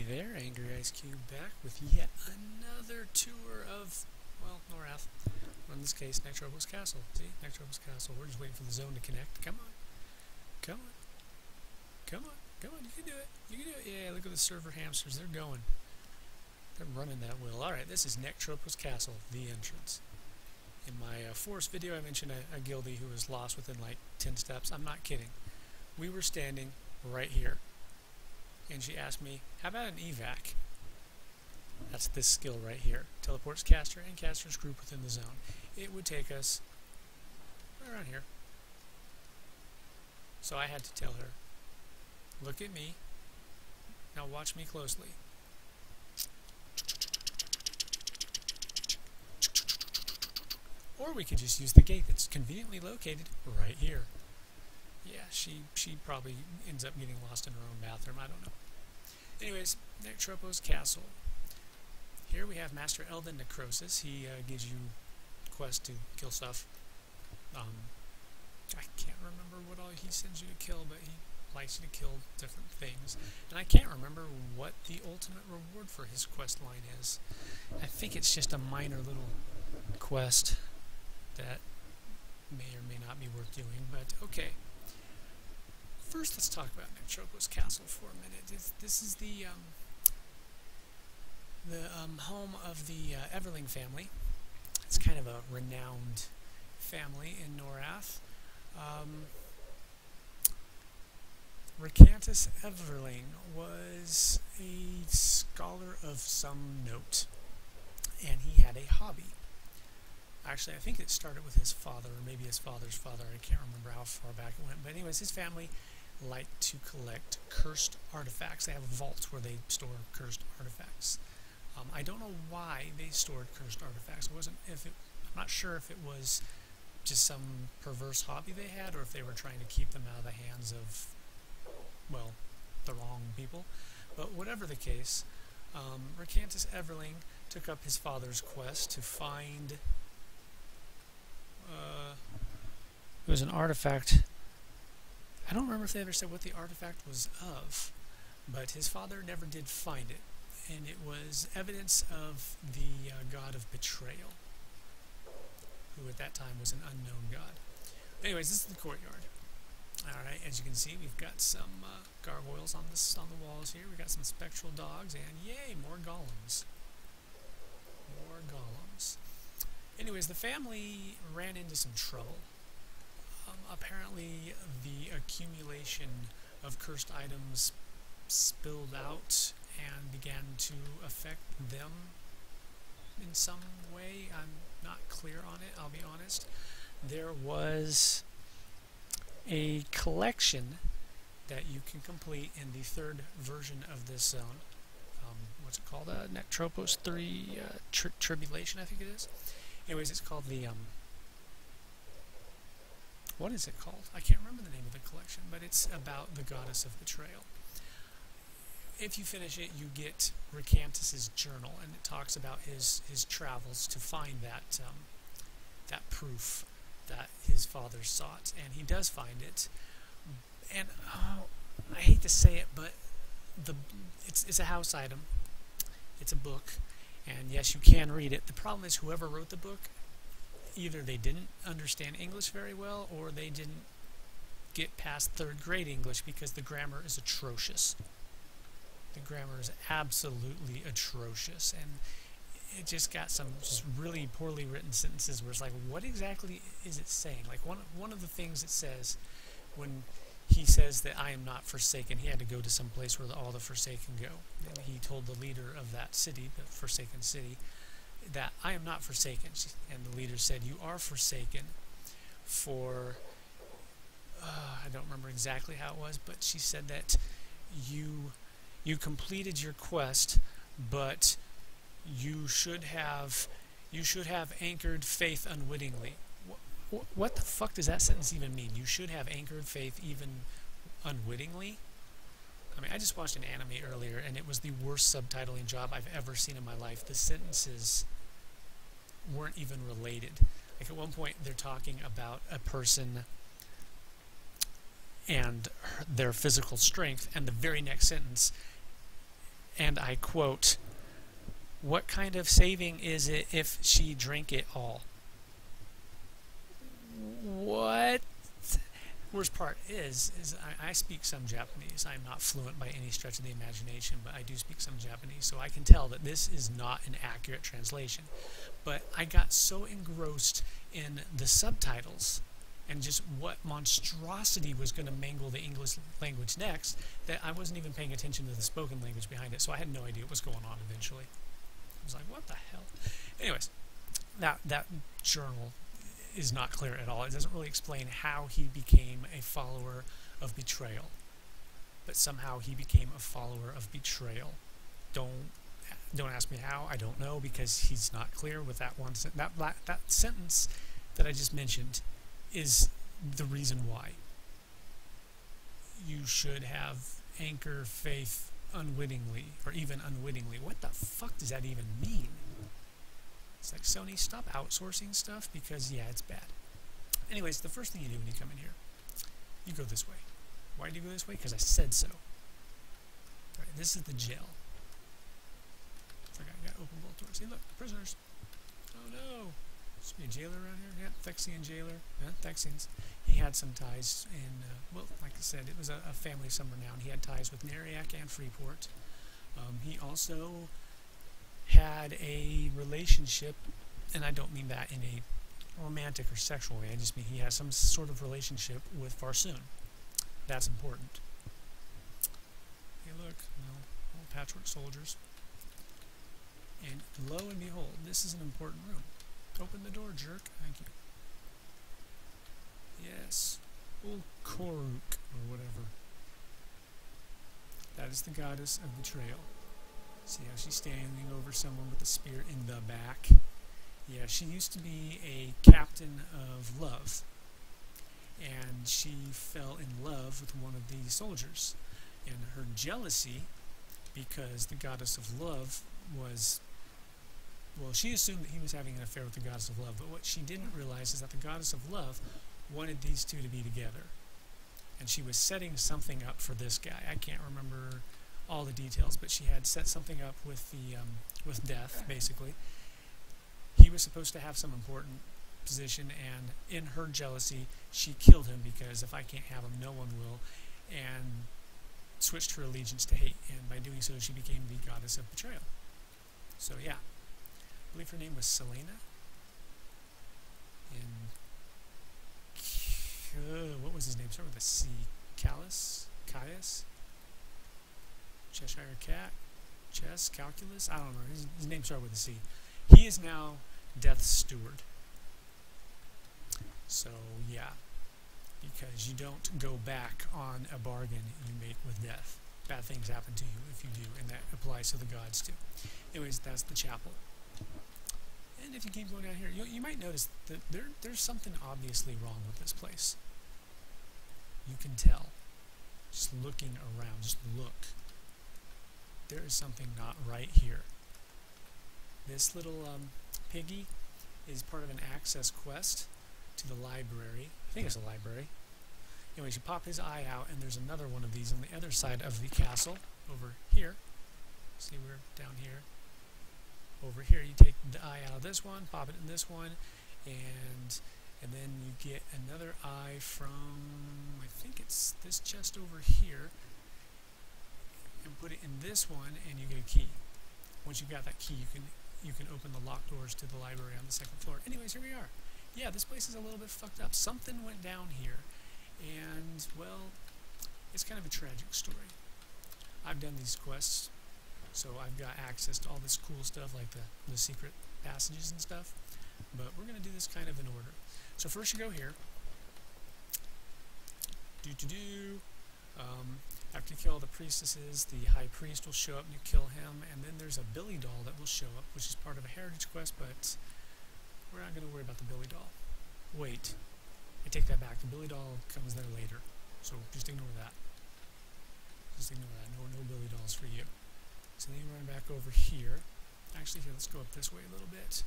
there, Angry Ice Cube back with yet another tour of, well, Norath. Or in this case, Nektropos Castle. See? Nektropos Castle. We're just waiting for the zone to connect. Come on. Come on. Come on. Come on. You can do it. You can do it. Yeah, look at the server hamsters. They're going. They're running that wheel. Alright, this is Nektropos Castle, the entrance. In my forest video, I mentioned a guildie who was lost within like 10 steps. I'm not kidding. We were standing right here. And she asked me, how about an evac? That's this skill right here. Teleports caster and caster's group within the zone. It would take us right around here. So I had to tell her, look at me, now watch me closely. Or we could just use the gate that's conveniently located right here. Yeah, she probably ends up getting lost in her own bathroom, I don't know. Anyways, Nektropos Castle. Here we have Master Elvin Necrosis. He gives you quests to kill stuff. I can't remember what all he sends you to kill, but he likes you to kill different things. And I can't remember what the ultimate reward for his quest line is. I think it's just a minor little quest that may or may not be worth doing, but okay. First, let's talk about Nektropos Castle for a minute. This is the home of the Everling family. It's kind of a renowned family in Norath. Recantus Everling was a scholar of some note, and he had a hobby. Actually, I think it started with his father, or maybe his father's father. I can't remember how far back it went. But anyways, his family liked to collect cursed artifacts. They have vaults where they store cursed artifacts. I don't know why they stored cursed artifacts. I'm not sure if it was just some perverse hobby they had, or if they were trying to keep them out of the hands of, well, the wrong people. But whatever the case, Recantus Everling took up his father's quest to find... it was an artifact. I don't remember if they ever said what the artifact was of, but his father never did find it, and it was evidence of the god of betrayal, who at that time was an unknown god. Anyways, this is the courtyard. Alright, as you can see, we've got some gargoyles on the walls here. We've got some spectral dogs, and yay, more golems. More golems. Anyways, the family ran into some trouble. Apparently, the accumulation of cursed items spilled out and began to affect them in some way. I'm not clear on it, I'll be honest. There was a collection that you can complete in the third version of this zone. What's it called? Nektropos 3 Tribulation, I think it is. Anyways, it's called the, what is it called? I can't remember the name of the collection, but it's about the goddess of betrayal. If you finish it, you get Recantus's journal, and it talks about his travels to find that that proof that his father sought, and he does find it. And I hate to say it, but it's a house item. It's a book. And yes, you can read it. The problem is whoever wrote the book, either they didn't understand English very well, or they didn't get past 3rd grade English, because the grammar is atrocious. The grammar is absolutely atrocious, and it just got some just really poorly written sentences where it's like, what exactly is it saying? Like one of the things it says, when he says that I am not forsaken, he had to go to some place where all the Forsaken go. And he told the leader of that city, the Forsaken city, that I am not forsaken. And the leader said, you are forsaken for, I don't remember exactly how it was, but she said that you completed your quest, but you should have anchored faith unwittingly. What the fuck does that sentence even mean? You should have anchored faith even unwittingly? I mean, I just watched an anime earlier, and it was the worst subtitling job I've ever seen in my life. The sentences weren't even related. Like, at one point, they're talking about a person and their physical strength, and the very next sentence and I quote, "What kind of saving is it if she drank it all?" What? Worst part is I speak some Japanese. I'm not fluent by any stretch of the imagination, but I do speak some Japanese, so I can tell that this is not an accurate translation. But I got so engrossed in the subtitles and just what monstrosity was going to mangle the English language next that I wasn't even paying attention to the spoken language behind it, so I had no idea what was going on eventually. I was like, what the hell? Anyways, that journal is not clear at all. It doesn't really explain how he became a follower of betrayal. But somehow he became a follower of betrayal. Don't ask me how. I don't know, because he's not clear with that one sentence. That sentence that I just mentioned is the reason why. You should have anchor faith unwittingly, or even unwittingly. What the fuck does that even mean? It's like, Sony, stop outsourcing stuff, because, yeah, it's bad. Anyways, the first thing you do when you come in here, you go this way. Why do you go this way? Because I said so. Right, this is the jail. It's like I got open bolt doors. Hey, look, prisoners. Oh, no. There's be a jailer around here. Yeah, Thexian jailer. Yeah, Thexians. He had some ties in, well, like I said, it was a family of some renown. He had ties with Neriac and Freeport. He also had a relationship, and I don't mean that in a romantic or sexual way, I just mean he has some sort of relationship with Farsoon. That's important. Hey, look, all patchwork soldiers. And lo and behold, this is an important room. Open the door, jerk. Thank you. Yes. Old Koruk, or whatever. That is the goddess of betrayal. See how she's standing over someone with a spear in the back? Yeah, she used to be a captain of love. And she fell in love with one of the soldiers. And her jealousy, because the goddess of love was... Well, she assumed that he was having an affair with the goddess of love, but what she didn't realize is that the goddess of love wanted these two to be together. And she was setting something up for this guy. I can't remember all the details, but she had set something up with the with death, basically. He was supposed to have some important position, and in her jealousy, she killed him, because if I can't have him, no one will, and switched her allegiance to hate, and by doing so, she became the goddess of betrayal. So yeah, I believe her name was Selena. And what was his name? Start with a C. Caius? Cheshire Cat? Chess? Calculus? I don't know. His name started with a C. He is now Death's steward. So, yeah. Because you don't go back on a bargain you make with death. Bad things happen to you if you do, and that applies to the gods too. Anyways, that's the chapel. And if you keep going down here, you might notice that there's something obviously wrong with this place. You can tell. Just looking around, just look. There is something not right here. This little piggy is part of an access quest to the library. I think it's a library. Anyways, you pop his eye out, and there's another one of these on the other side of the castle, over here. See, we're down here. Over here, you take the eye out of this one, pop it in this one, and then you get another eye from, I think it's this chest over here, and put it in this one, and you get a key. Once you've got that key, you can open the locked doors to the library on the second floor. Anyways, here we are. Yeah, this place is a little bit fucked up. Something went down here, and, well, it's kind of a tragic story. I've done these quests, so I've got access to all this cool stuff, like the secret passages and stuff, but we're going to do this kind of in order. So first you go here. After you kill all the priestesses, the high priest will show up and you kill him, and then there's a Billy doll that will show up, which is part of a heritage quest, but we're not going to worry about the Billy doll. Wait, I take that back. The Billy doll comes there later, so just ignore that. Just ignore that. No Billy dolls for you. So then you run back over here. Actually, here, let's go up this way a little bit.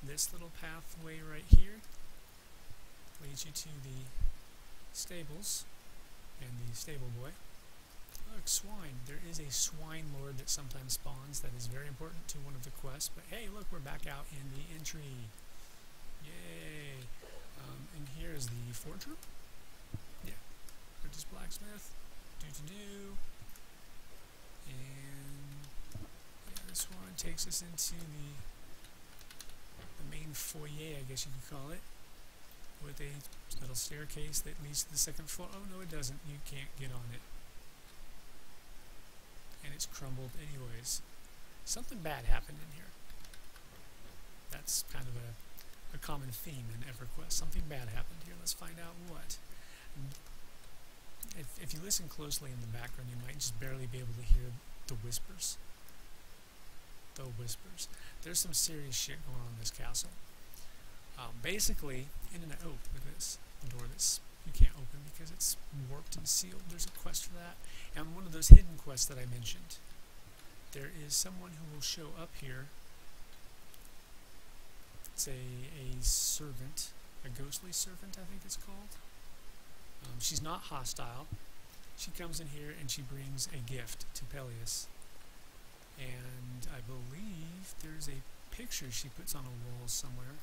This little pathway right here leads you to the stables and the stable boy. look, swine. There is a swine lord that sometimes spawns that is very important to one of the quests. But hey, look, we're back out in the entry. Yay! And here is the forger. Yeah, Apprentice Blacksmith. Do. And yeah, this one takes us into the main foyer, I guess you could call it, with a little staircase that leads to the second floor. Oh no, it doesn't. You can't get on it. And it's crumbled anyways. Something bad happened in here. That's kind of a common theme in EverQuest. Something bad happened here. Let's find out what. If you listen closely in the background, you might just barely be able to hear the whispers. The whispers. There's some serious shit going on in this castle. Basically, oh, look at this. The door that's you can't open because it's warped and sealed. There's a quest for that. And one of those hidden quests that I mentioned. There is someone who will show up here. It's a servant. A ghostly servant, I think it's called. She's not hostile. She comes in here and she brings a gift to Peleus. And I believe there's a picture she puts on a wall somewhere.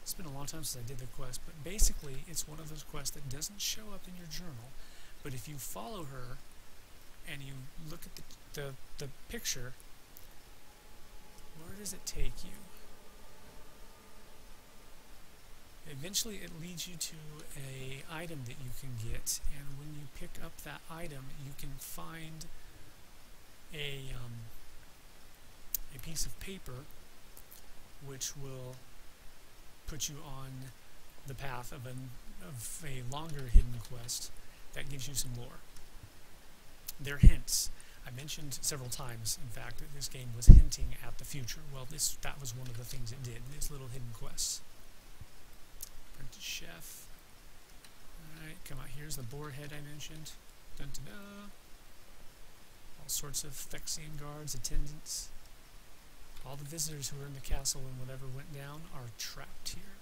It's been a long time since I did the quest, but basically it's one of those quests that doesn't show up in your journal. But if you follow her and you look at the picture, where does it take you? Eventually it leads you to a item that you can get, and when you pick up that item you can find a piece of paper which will put you on the path of a longer hidden quest that gives you some lore. They're hints. I mentioned several times, in fact, that this game was hinting at the future. Well, that was one of the things it did, these little hidden quests. Apprentice Chef. Alright, come on, here's the boar head I mentioned. Dun-da-da. All sorts of Phyrexian guards, attendants. All the visitors who were in the castle when whatever went down are trapped here.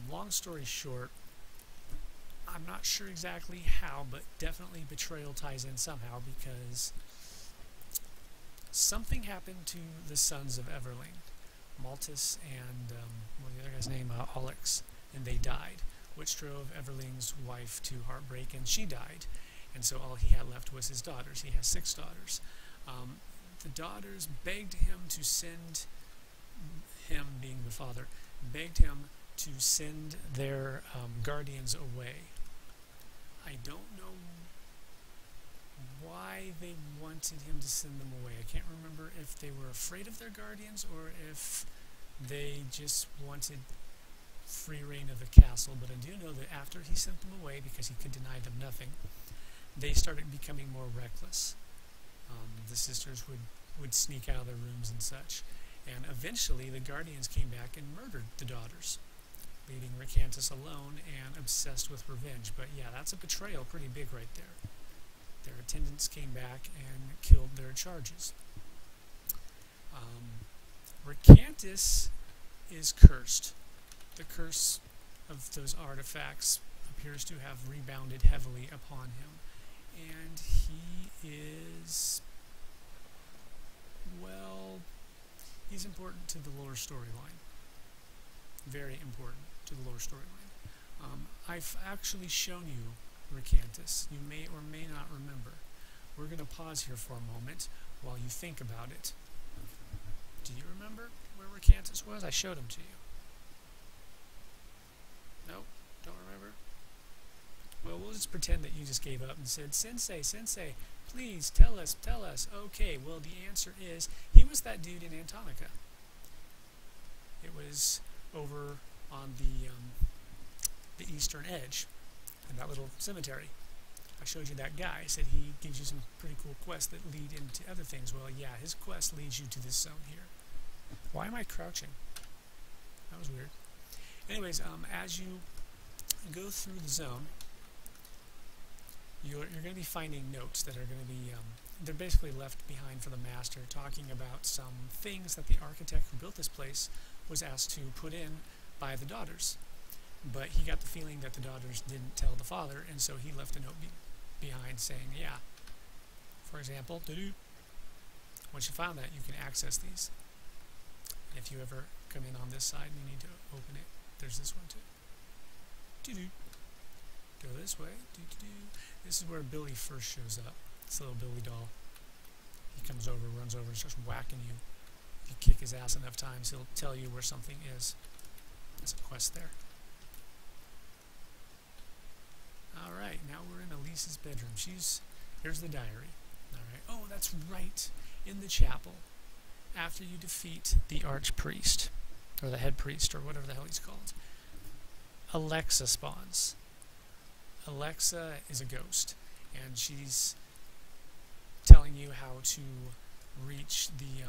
Long story short, I'm not sure exactly how, but definitely betrayal ties in somehow because something happened to the sons of Everling, Maltus and what was the other guy's name? Alex, and they died, which drove Everling's wife to heartbreak, and she died. And so all he had left was his daughters. He has 6 daughters. The daughters begged him to send him, being the father, begged him to send their guardians away. I don't know why they wanted him to send them away. I can't remember if they were afraid of their guardians or if they just wanted free reign of the castle, but I do know that after he sent them away, because he could deny them nothing, they started becoming more reckless. The sisters would sneak out of their rooms and such. And eventually the guardians came back and murdered the daughters, leaving Recantus alone and obsessed with revenge. But yeah, that's a betrayal pretty big right there. Their attendants came back and killed their charges. Recantus is cursed. The curse of those artifacts appears to have rebounded heavily upon him. And he is, well, he's important to the lore storyline. Very important to the lore storyline. I've actually shown you Recantus. You may or may not remember. We're going to pause here for a moment while you think about it. Do you remember where Recantus was? I showed him to you. Nope, don't remember? Well, we'll just pretend that you just gave up and said, Sensei, please tell us. Okay, well, the answer is, he was that dude in Antonica. It was over on the eastern edge, in that little cemetery. I showed you that guy. I said he gives you some pretty cool quests that lead into other things. Well, yeah, his quest leads you to this zone here. Why am I crouching? That was weird. Anyways, as you go through the zone, you're going to be finding notes that are going to be, they're basically left behind for the master, talking about some things that the architect who built this place was asked to put in by the daughters. But he got the feeling that the daughters didn't tell the father, and so he left a note behind saying, yeah, for example. Once you found that, you can access these. And if you ever come in on this side and you need to open it, there's this one too. Go this way. This is where Billy first shows up. This little Billy doll. He comes over, runs over, and starts whacking you. If you kick his ass enough times, he'll tell you where something is. There's a quest there. Alright, now we're in Elise's bedroom. Here's the diary. Alright. Oh, that's right. In the chapel, after you defeat the archpriest, or the head priest, or whatever the hell he's called, Alexa spawns. Alexa is a ghost, and she's telling you how to reach the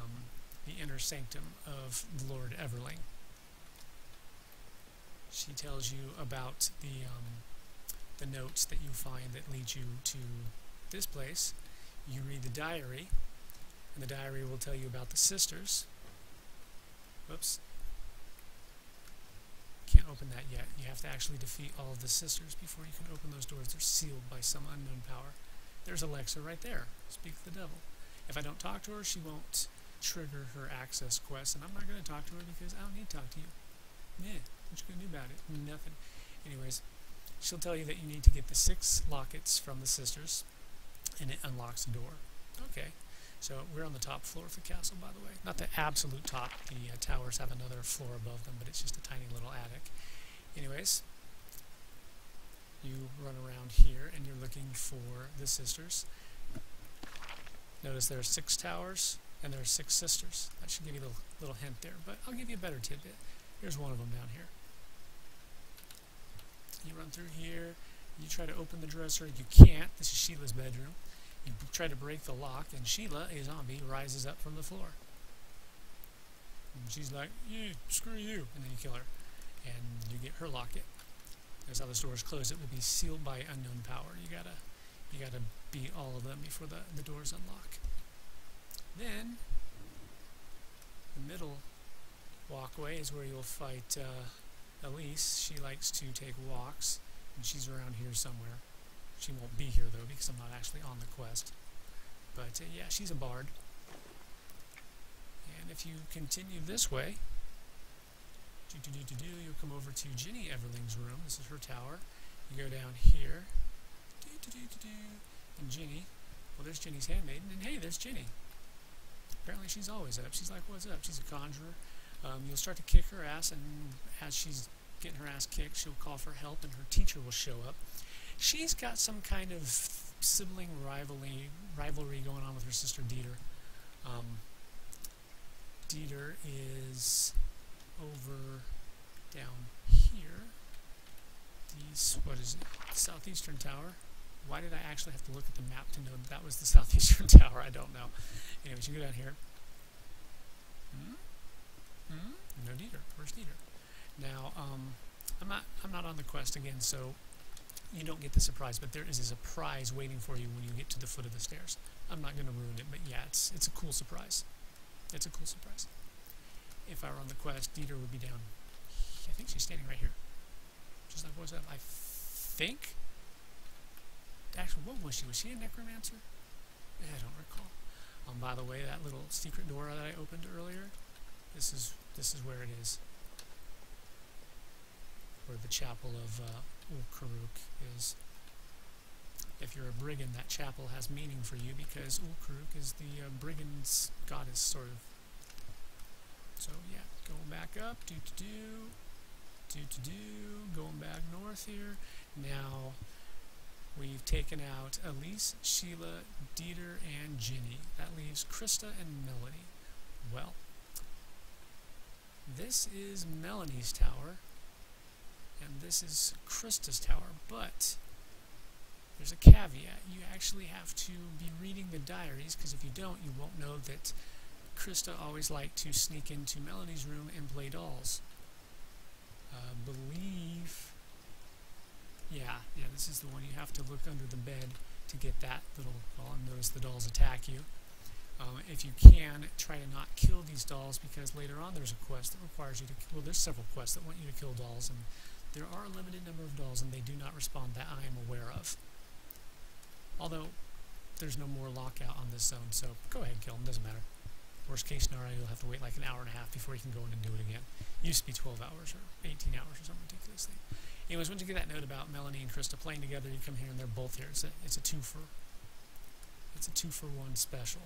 inner sanctum of Lord Everling. She tells you about the notes that you find that lead you to this place. You read the diary, and the diary will tell you about the sisters. Whoops. Can't open that yet. You have to actually defeat all of the sisters before you can open those doors. They're sealed by some unknown power. There's Alexa right there. Speak to the devil. If I don't talk to her, she won't trigger her access quest, and I'm not going to talk to her because I don't need to talk to you. Meh. What you going to do about it? Nothing. Anyways, she'll tell you that you need to get the 6 lockets from the sisters, and it unlocks a door. Okay. So we're on the top floor of the castle, by the way. Not the absolute top. The towers have another floor above them, but it's just a tiny little attic. Anyways, you run around here, and you're looking for the sisters. Notice there are 6 towers, and there are 6 sisters. That should give you a little hint there, but I'll give you a better tidbit. Here's one of them down here. You run through here. You try to open the dresser. You can't. This is Sheila's bedroom. You try to break the lock, and Sheila, a zombie, rises up from the floor. And she's like, "Yeah, screw you," and then you kill her, and you get her locket. There's how the door is closed. It will be sealed by unknown power. You gotta beat all of them before the doors unlock. Then the middle walkway is where you'll fight Elise. She likes to take walks, and she's around here somewhere. She won't be here, though, because I'm not actually on the quest. But, yeah, she's a bard. And if you continue this way, you'll come over to Ginny Everling's room. This is her tower. You go down here. And Ginny, well, there's Ginny's handmaiden. And, hey, there's Ginny. Apparently she's always up. She's like, what's up? She's a conjurer. You'll start to kick her ass, and as she's getting her ass kicked, she'll call for help, and her teacher will show up. She's got some kind of sibling rivalry going on with her sister Dieter. Dieter is over down here. What is it? Southeastern Tower. Why did I actually have to look at the map to know that was the Southeastern Tower? I don't know. Anyways, you go down here. No Dieter. Where's Dieter? Now, I'm not on the quest again, so you don't get the surprise, but there is a surprise waiting for you when you get to the foot of the stairs. I'm not going to ruin it, but yeah, it's a cool surprise. It's a cool surprise. If I were on the quest, Dieter would be down. I think she's standing right here. She's like, what's up? I think? Actually, what was she? Was she a necromancer? I don't recall. By the way, that little secret door that I opened earlier, this is where it is. Where the chapel of Ulkaruk is. If you're a brigand, that chapel has meaning for you because Ulkaruk is the brigand's goddess, sort of. So yeah, going back up, going back north here. Now we've taken out Elise, Sheila, Dieter, and Ginny. That leaves Krista and Melanie. Well, this is Melanie's tower. And this is Krista's tower, but there's a caveat. You actually have to be reading the diaries, because if you don't, you won't know that Krista always liked to sneak into Melanie's room and play dolls. Yeah, this is the one. You have to look under the bed to get that little doll, and notice the dolls attack you. If you can, try to not kill these dolls, because later on there's a quest that requires you to, well, there's several quests that want you to kill dolls, and there are a limited number of dolls, and they do not respond that I am aware of. Although, there's no more lockout on this zone, so go ahead and kill him, doesn't matter. Worst case scenario, you'll have to wait like an hour and a half before you can go in and do it again. It used to be 12 hours or 18 hours or something ridiculous thing. Anyways, once you get that note about Melanie and Krista playing together, you come here and they're both here. It's a two-for-one special.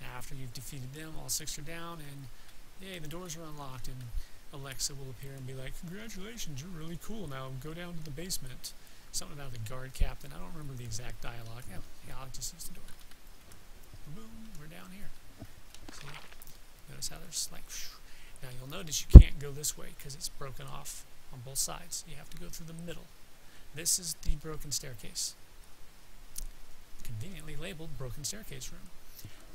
After you've defeated them, all 6 are down, and yay, the doors are unlocked, and Alexa will appear and be like, congratulations, you're really cool now, go down to the basement. Something about the guard captain, I don't remember the exact dialogue. Yeah, I'll just use the door. Boom, we're down here. See? Notice how there's like, now you'll notice you can't go this way because it's broken off on both sides. You have to go through the middle. This is the broken staircase. Conveniently labeled broken staircase room.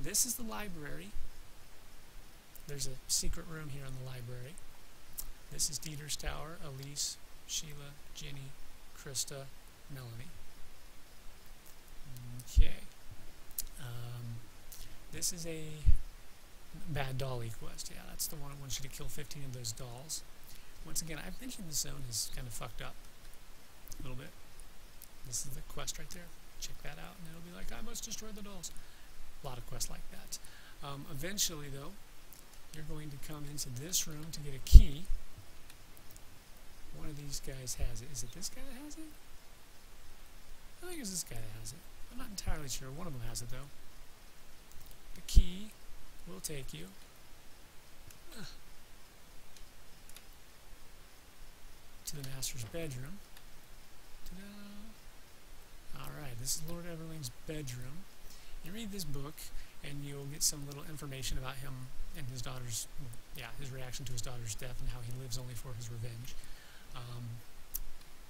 This is the library. There's a secret room here in the library. This is Dieter's tower, Elise, Sheila, Jenny, Krista, Melanie. Okay. This is a bad dolly quest. Yeah, that's the one that wants you to kill 15 of those dolls. Once again, I've mentioned the zone is kind of fucked up a little bit. This is the quest right there. Check that out, and it'll be like, I must destroy the dolls. A lot of quests like that. Eventually, though, you're going to come into this room to get a key. One of these guys has it. Is it this guy that has it? I think it's this guy that has it. I'm not entirely sure. One of them has it, though. The key will take you to the master's bedroom. Ta-da! Alright, this is Lord Everling's bedroom. You read this book, and you'll get some little information about him and his daughter's, his reaction to his daughter's death and how he lives only for his revenge.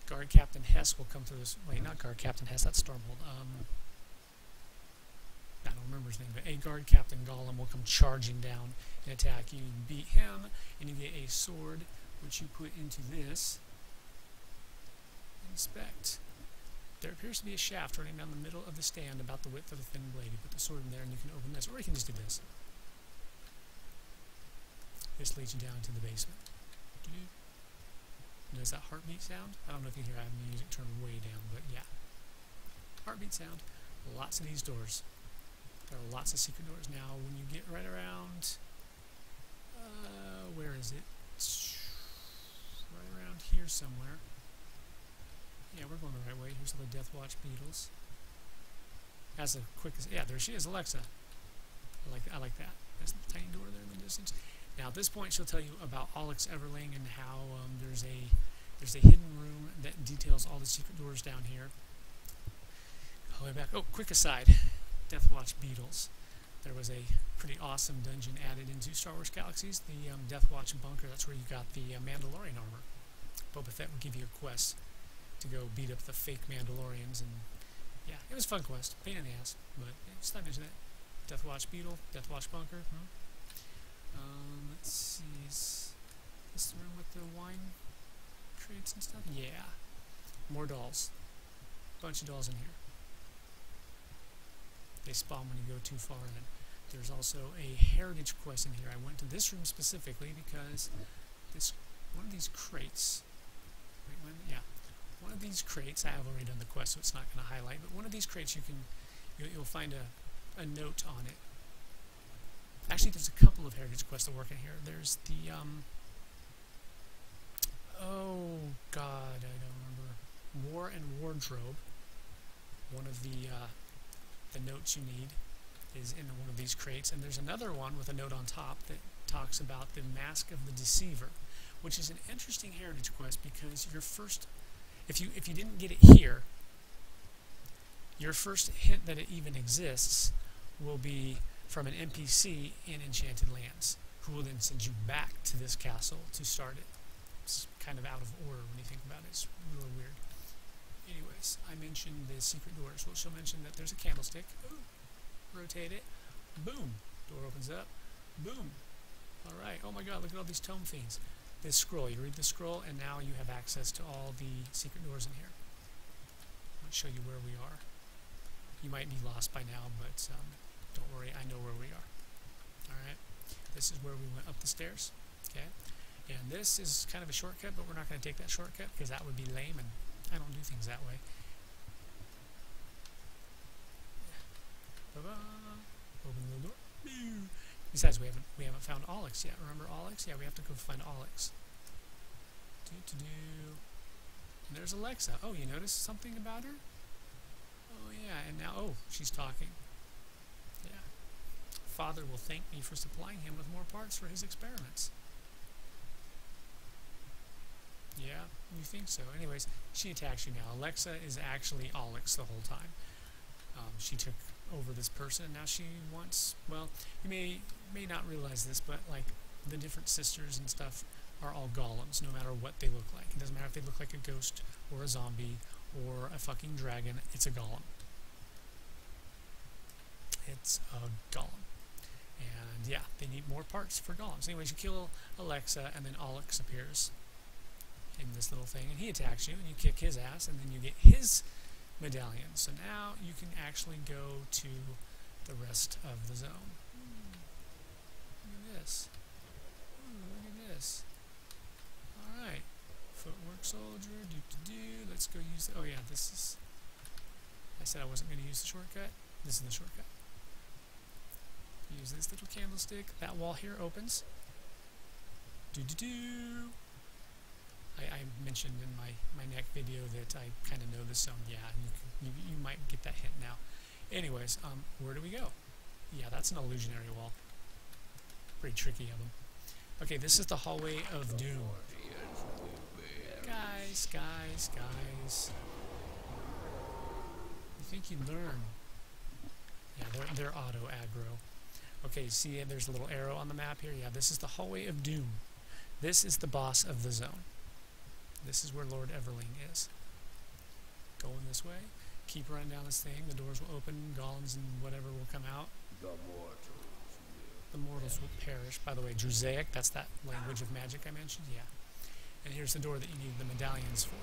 Guard Captain Hess will come through this. Wait, not Guard Captain Hess, that's Stormhold. I don't remember his name, but a Guard Captain Golem will come charging down and attack you. You beat him, and you get a sword, which you put into this. Inspect. There appears to be a shaft running down the middle of the stand about the width of a thin blade. You put the sword in there, and you can open this, or you can just do this. This leads you down to the basement. Notice that heartbeat sound? I don't know if you hear I have the music turned way down, but yeah. Heartbeat sound. Lots of these doors. There are lots of secret doors. Now, when you get right around, where is it? Right around here somewhere. Yeah, we're going the right way. Here's all the Death Watch beetles. As the quickest, yeah, there she is, Alexa. I like that. There's a tiny door there in the distance. Now, at this point, she'll tell you about Alex Everling and how there's a hidden room that details all the secret doors down here. All the way back. Oh, quick aside. Death Watch beetles. There was a pretty awesome dungeon added into Star Wars Galaxies, the Death Watch bunker. That's where you got the Mandalorian armor. Boba Fett would give you a quest to go beat up the fake Mandalorians, and yeah, it was a fun quest. Pain in the ass, but just not mention that. Death Watch beetle, Death Watch bunker. Let's see. Is this the room with the wine crates and stuff? Yeah. More dolls. Bunch of dolls in here. They spawn when you go too far in. There's also a heritage quest in here. I went to this room specifically because one of these crates. Wait, one of these crates. I have already done the quest, so it's not going to highlight. But one of these crates, you'll find a note on it. Actually, there's a couple of heritage quests that work in here. There's the oh god, I don't remember. War and Wardrobe. One of the notes you need is in one of these crates, and there's another one with a note on top that talks about the Mask of the Deceiver, which is an interesting heritage quest because your first, if you didn't get it here, your first hint that it even exists will be from an NPC in Enchanted Lands, who will then send you back to this castle to start it. It's kind of out of order when you think about it. It's really weird. Anyways, I mentioned the secret doors. Well, she'll mention that there's a candlestick. Ooh, rotate it. Boom. Door opens up. Boom. Alright. Oh my god, look at all these tome fiends. This scroll. You read the scroll, and now you have access to all the secret doors in here. I'll show you where we are. You might be lost by now, but don't worry, I know where we are. Alright. This is where we went up the stairs. Okay. And this is kind of a shortcut, but we're not going to take that shortcut because that would be lame, and I don't do things that way. Open the door. Besides, we haven't found Alex yet. Remember Alex? Yeah, we have to go find Alex. And there's Alexa. Oh, you noticed something about her? Oh yeah, and now she's talking. Yeah. Father will thank me for supplying him with more parts for his experiments. Yeah, you think so. Anyways, she attacks you now. Alexa is actually Alex the whole time. She took over this person, and now she wants, well, you may not realize this, but like the different sisters and stuff are all golems, no matter what they look like. It doesn't matter if they look like a ghost or a zombie or a fucking dragon, it's a golem. It's a golem. And yeah, they need more parts for golems. Anyways, you kill Alexa, and then Alex appears in this little thing, and he attacks you, and you kick his ass, and then you get his medallion. So now you can actually go to the rest of the zone. Look at this. Look at this. Alright. Footwork soldier, let's go use the, oh yeah, this is, I said I wasn't going to use the shortcut. This is the shortcut. Use this little candlestick. That wall here opens. I mentioned in my Nek video that I kind of know this zone. Yeah, you might get that hint now. Anyways, where do we go? Yeah, that's an illusionary wall. Pretty tricky of them. Okay, this is the hallway of doom. Guys. You think you'd learn? Yeah, they're auto aggro. Okay, see, there's a little arrow on the map here. Yeah, this is the hallway of doom. This is the boss of the zone. This is where Lord Everling is. Going this way. Keep running down this thing. The doors will open. Golems and whatever will come out. The mortals will perish. By the way, Drusaic, that's that language of magic I mentioned. Yeah. And here's the door that you need the medallions for.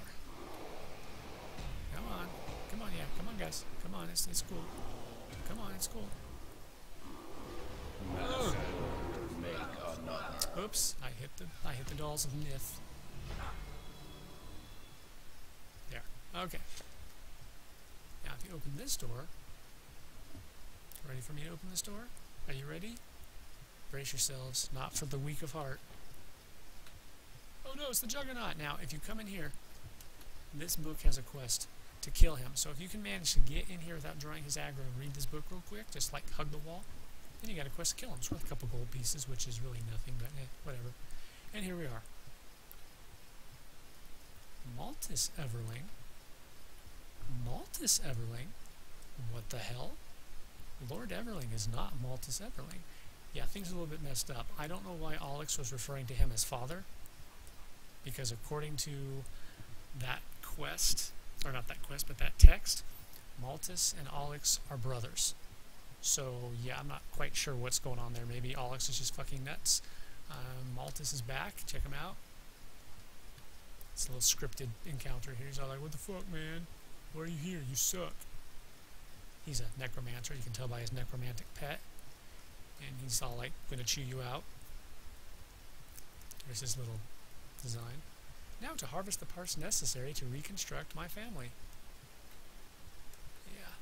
Come on. Come on, yeah. Come on, guys. Come on, it's cool. Come on, it's cool. Oh. Oops, I hit the dolls of Nith. There. Okay. Now if you open this door, ready for me to open this door? Are you ready? Brace yourselves, not for the weak of heart. Oh no, it's the Juggernaut. Now if you come in here, this book has a quest to kill him. So if you can manage to get in here without drawing his aggro and read this book real quick, just like hug the wall, then you got a quest to kill him. It's worth a couple gold pieces, which is really nothing, but whatever. And here we are. Maltus Everling. Maltus Everling? What the hell? Lord Everling is not Maltus Everling. Yeah, things are a little bit messed up. I don't know why Alex was referring to him as father, because according to that quest, or not that quest, but that text, Maltus and Alex are brothers. So, yeah, I'm not quite sure what's going on there. Maybe Alex is just fucking nuts. Maltus is back. Check him out. It's a little scripted encounter here. He's all like, what the fuck, man? Why are you here? You suck. He's a necromancer. You can tell by his necromantic pet. And he's all like, gonna chew you out. There's his little design. Now to harvest the parts necessary to reconstruct my family. Yeah.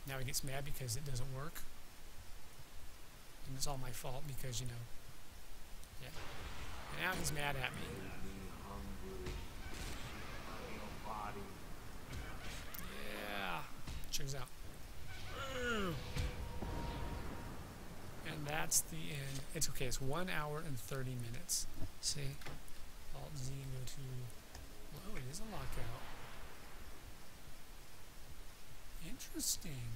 Now he gets mad because it doesn't work. And it's all my fault because, you know. Yeah. And now he's mad at me. Yeah. Check this out. And that's the end. It's okay. It's 1 hour and 30 minutes. See? Alt Z and go to... Whoa, it is a lockout. Interesting.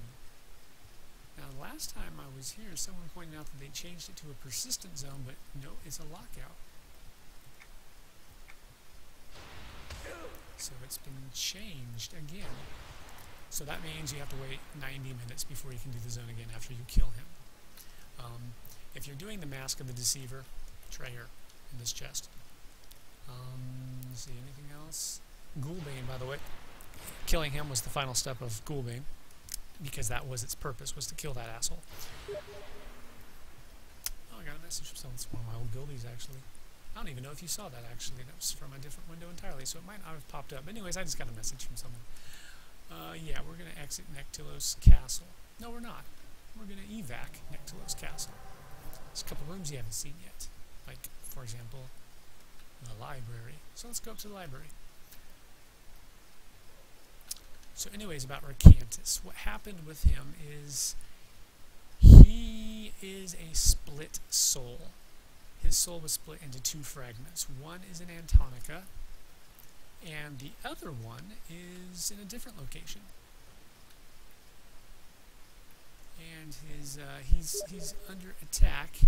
Now, last time I was here, someone pointed out that they changed it to a persistent zone, but no, it's a lockout. So it's been changed again. So that means you have to wait 90 minutes before you can do the zone again after you kill him. If you're doing the Mask of the Deceiver, it's right here in this chest. Let's see, anything else? Ghoulbane, by the way. Killing him was the final step of Ghoulbane, because that was its purpose, was to kill that asshole. Oh, I got a message from someone. It's one of my old guildies, actually. I don't even know if you saw that, actually. That was from a different window entirely, so it might not have popped up. But anyways, I just got a message from someone. Yeah, we're going to exit Nektropos Castle. No, we're not. We're going to evac Nektropos Castle. There's a couple rooms you haven't seen yet. Like, for example, the library. So let's go up to the library. So anyways, about Recantus. What happened with him is he is a split soul. His soul was split into two fragments. One is in Antonica, and the other one is in a different location. And he's under attack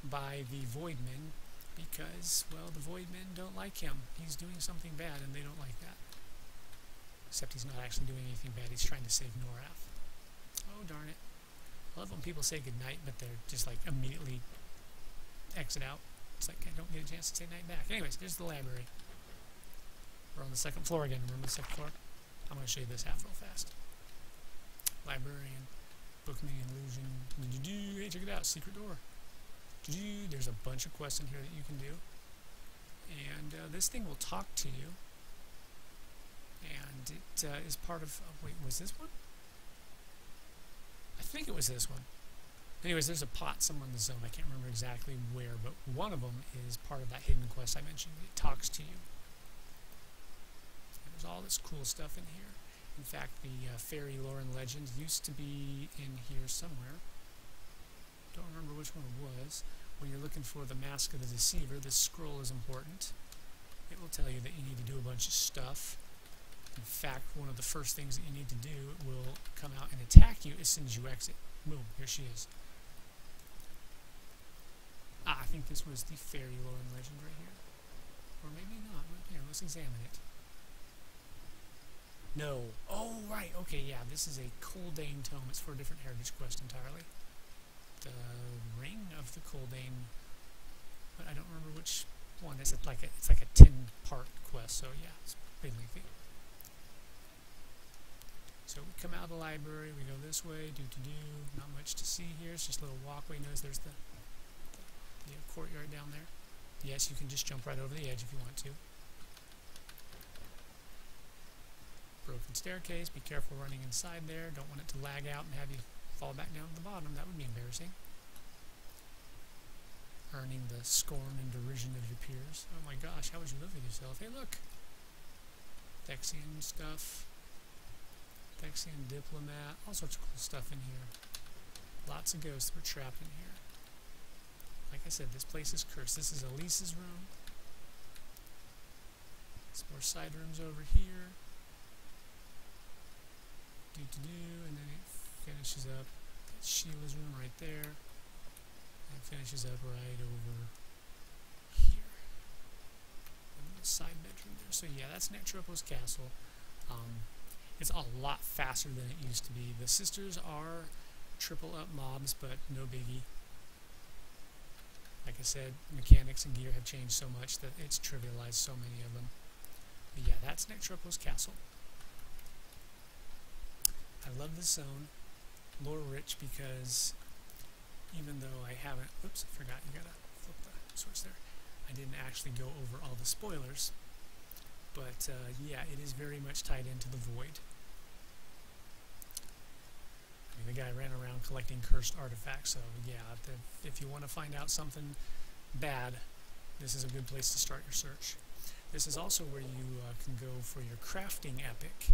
by the Voidmen because, well, the Voidmen don't like him. He's doing something bad, and they don't like that. Except he's not actually doing anything bad. He's trying to save Norath. Oh, darn it. I love when people say goodnight, but they're just like immediately exit out. It's like I don't get a chance to say night back. Anyways, here's the library. We're on the second floor again. Remember the second floor? I'm going to show you this half real fast. Librarian, book meaning illusion. Hey, check it out. Secret door. There's a bunch of quests in here that you can do. And this thing will talk to you. And it is part of... wait, was this one? I think it was this one. Anyways, there's a pot somewhere in the zone. I can't remember exactly where, but one of them is part of that hidden quest I mentioned. It talks to you. And there's all this cool stuff in here. In fact, the fairy lore and legend used to be in here somewhere. Don't remember which one it was. When you're looking for the Mask of the Deceiver, this scroll is important. It will tell you that you need to do a bunch of stuff. In fact, one of the first things that you need to do will come out and attack you as soon as you exit. Boom, here she is. Ah, I think this was the fairy lore and legend right here. Or maybe not. Here, let's examine it. No. Oh, right. Okay, yeah, this is a Coldane tome. It's for a different heritage quest entirely. The Ring of the Coldane. But I don't remember which one. It's like a 10-part quest, so yeah, it's pretty lengthy. So we come out of the library, we go this way, not much to see here, it's just a little walkway. Notice there's the courtyard down there. Yes, you can just jump right over the edge if you want to. Broken staircase, be careful running inside there, don't want it to lag out and have you fall back down to the bottom, that would be embarrassing. Earning the scorn and derision of your peers. Oh my gosh, how would you live with yourself? Hey look! Thexian stuff. Thexian diplomat, all sorts of cool stuff in here. Lots of ghosts were trapped in here. Like I said, this place is cursed. This is Elise's room. Some more side rooms over here. And then it finishes up. That's Sheila's room right there. And it finishes up right over here. And a side bedroom there. So yeah, that's Nektropos Castle. It's a lot faster than it used to be. The sisters are triple up mobs, but no biggie. Like I said, mechanics and gear have changed so much that it's trivialized so many of them. But yeah, that's Nektropos Castle. I love this zone. Lore rich because even though I haven't... Oops, I forgot. You gotta flip the switch there. I didn't actually go over all the spoilers. But yeah, it is very much tied into the Void. I mean, the guy ran around collecting cursed artifacts, so yeah, if you want to find out something bad, this is a good place to start your search. This is also where you can go for your crafting epic,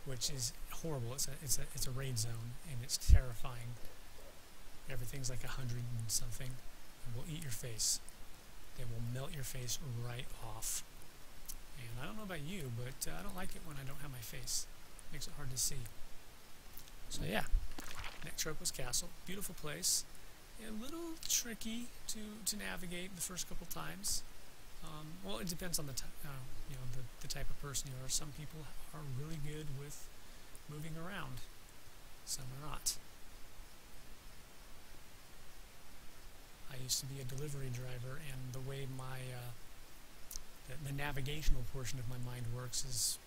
which is horrible. It's a raid zone, and it's terrifying. Everything's like 100 and something, and will eat your face. They will melt your face right off. And I don't know about you, but I don't like it when I don't have my face. It makes it hard to see. So yeah, Nektropos Castle, beautiful place. A little tricky to navigate the first couple times. Well, it depends on the type of person you are. Some people are really good with moving around. Some are not. I used to be a delivery driver, and the way the navigational portion of my mind works is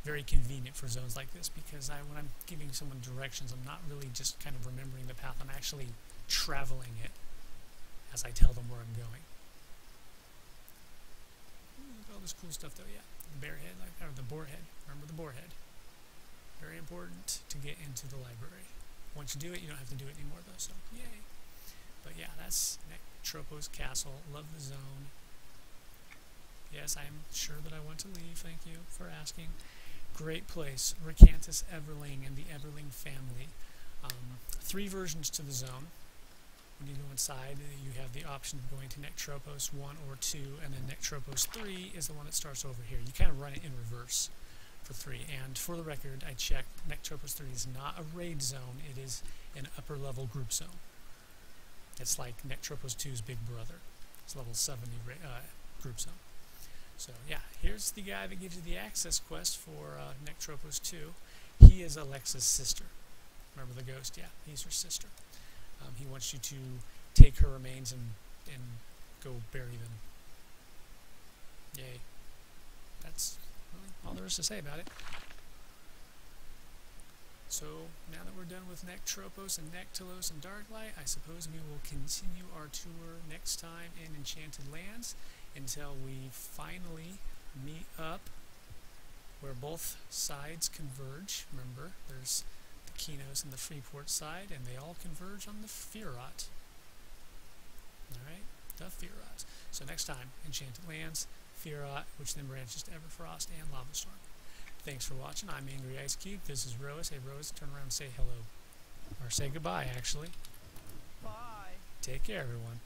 very convenient for zones like this, because when I'm giving someone directions, I'm not really just kind of remembering the path, I'm actually traveling it as I tell them where I'm going. Look at all this cool stuff though, yeah. The bear head, or the boar head. Remember the boar head. Very important to get into the library. Once you do it, you don't have to do it anymore though, so yay. But yeah, that's Nektropos Castle. Love the zone. Yes, I am sure that I want to leave. Thank you for asking. Great place. Recantus Everling and the Everling family. 3 versions to the zone. When you go inside, you have the option of going to Nektropos 1 or 2, and then Nektropos 3 is the one that starts over here. You kind of run it in reverse for 3. And for the record, I checked, Nektropos 3 is not a raid zone, it is an upper level group zone. It's like Nektropos 2's big brother. It's level 70 group zone. So yeah, here's the guy that gives you the access quest for Nektropos 2. He is Alexa's sister. Remember the ghost? Yeah, he's her sister. He wants you to take her remains and go bury them. Yay. That's really all there is to say about it. So, now that we're done with Nektropos and Nektelos and Darklight, I suppose we will continue our tour next time in Enchanted Lands until we finally meet up where both sides converge. Remember, there's the Kinos and the Freeport side, and they all converge on the Firot. Alright, the Firot. So next time, Enchanted Lands, Firot, which then branches to Everfrost and Lava Storm. Thanks for watching. I'm Angry Ice Cube. This is Rose. Hey Rose, turn around and say hello. Or say goodbye, actually. Bye. Take care, everyone.